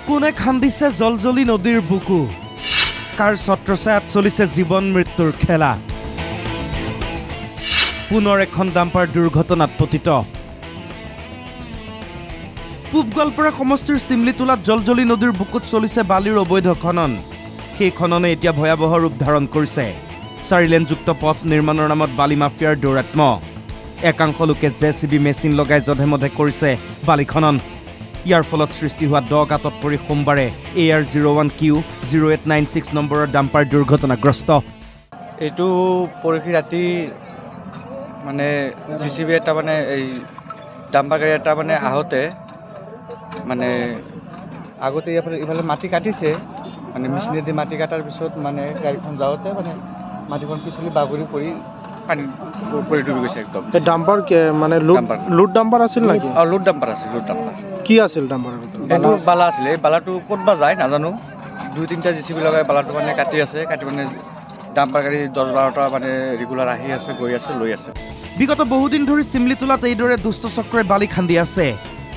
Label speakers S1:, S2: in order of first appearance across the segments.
S1: কোনে খান্দিছে জলজলি নদীৰ বুকু কাৰ ছত্ৰছায়াত চলিছে জীৱন মৃত্যুৰ খেলা পুনৰ এখন ডাম্পাৰ দুৰ্ঘটনাত পতিত পূব গোৱালপাৰা সমষ্টিৰ চিমলিতোলাত জলজলি নদীৰ বুকুত চলিছে বালিৰ অবৈধ খনন সেই খননে এতিয়া ভয়াৱহ ৰূপ ধাৰণ কৰিছে 4 লেনযুক্ত পথ নিৰ্মাণৰ নামত বালি মাফিয়াৰ দৌৰাত্ম একাংশ লোকে জেচিবি মেচিন লগাই জধে-মধে কৰিছে বালি খনন ইয়াৰ ফলত সৃষ্টি হোৱা দ গাঁতত পৰি সোমবাৰে AR01Q0896 নম্বৰৰ ডাম্পাৰ দুৰ্ঘটনাগ্ৰস্ত
S2: এইটো পৰহি ৰাতি মানে জিচিবি এটা মানে এই ডাম্পাৰ গাড়ী এটা মানে আহোঁতে মানে আগতে ইফালে মাটি কাটিছে মানে মেচিনেদি মাটি কাটাৰ পিছত মানে গাড়ীখন যাওঁতে মানে মাটিখন পিছলি বাগৰি পৰি পানী পৰি ডুবি গৈছে একদম
S3: ডাম্পাৰ মানে লুট ডাম্পাৰ আছিল নেকি
S2: লুট ডাম্পাৰ আছিল লুট ডাম্পাৰ
S3: কি আছিল ডাম্পাৰৰ ভিতৰত
S2: এইটো বালা আছিলে এই বালাটো ক'ত বা যায় নাজানো 2-3টা জিচিবি লগাই বালাটো মানে কাটি মানে ডাম্পাৰ গাড়ী 10-12টা মানে ৰেগুলাৰ আহি আছে গৈ আছে লৈ আছে
S1: বিগত বহুদিন ধৰি চিমলিতোলাত এইদৰে দুষ্ট চক্ৰই বালি খান্দি আছে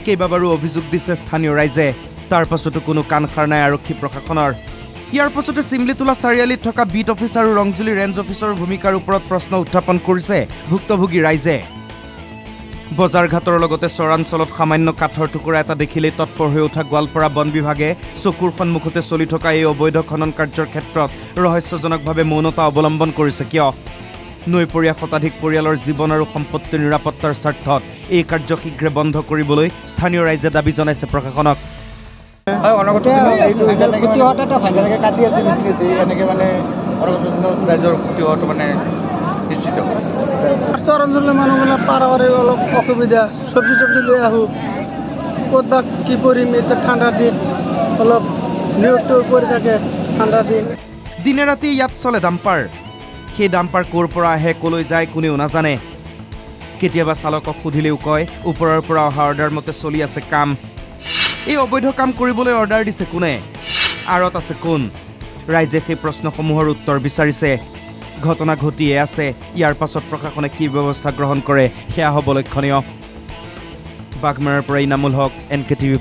S1: কেইবাবাৰো অভিযোগ দিছে স্থানীয় ৰাইজে তাৰ পাছতো কোনো কাণ সাৰ নাই আৰক্ষী প্ৰশাসনৰ ইয়াৰ পাছতে চিমলিতোলা চাৰিআলিত থকা বিট অফিচ আৰু ৰংজুলি ৰেঞ্জ অফিচৰ ভূমিকাৰ ওপৰত প্ৰশ্ন উত্থাপন কৰিছে ভুক্তভোগী ৰাইজে বজাৰ ঘাটৰ লগতে চৰাঞ্চলত সামান্য কাঠৰ টুকুৰা এটা দেখিলেই তৎপৰ হৈ উঠা গোৱালপাৰা বন বিভাগে চকুৰ সন্মুখতে চলি থকা এই অবৈধ খনন কাৰ্যৰ ক্ষেত্ৰত ৰহস্যজনকভাৱে মৌনতা অৱলম্বন কৰিছে কিয় নৈপৰীয়া শতাধিক পৰিয়ালৰ জীৱন আৰু সম্পত্তিৰ নিৰাপত্তাৰ স্বাৰ্থত এই কাৰ্য শীঘ্ৰে বন্ধ কৰিবলৈ স্থানীয় ৰাইজে দাবী জনাইছে প্ৰশাসনক
S2: কাটি আছে এনেকৈ মানে ৰাইজৰ ক্ষতি হোৱাটো মানে নিশ্চিত
S3: অঞ্চলৰ মানুহবিলাক পাৰ অলপ অসুবিধা চব্জি লৈ আহোঁ ক'ত বা কি কৰিম এতিয়া ঠাণ্ডা দিন অলপ নিউজটো পৰি থাকে ঠাণ্ডা দিন
S1: দিনে ৰাতি ইয়াত চলে ডাম্পাৰ সেই ডাম্পাৰ ক'ৰ পৰা আহে ক'লৈ যায় কোনেও নাজানে কেতিয়াবা চালকক সুধিলেও কয় ওপৰৰ পৰা অহা অৰ্ডাৰ মতে চলি আছে কাম এই অবৈধ কাম কৰিবলৈ অৰ্ডাৰ দিছে কোনে আঁৰত আছে কোন ৰাইজে সেই প্ৰশ্নসমূহৰ উত্তৰ বিচাৰিছে ঘটনা ঘটিয়ে আছে ইয়াৰ পাছত প্ৰশাসনে কি ব্যৱস্থা গ্ৰহণ কৰে সেয়া হ'ব লক্ষণীয় বাগমাৰাৰ পৰা ইনামুল হক NKTV+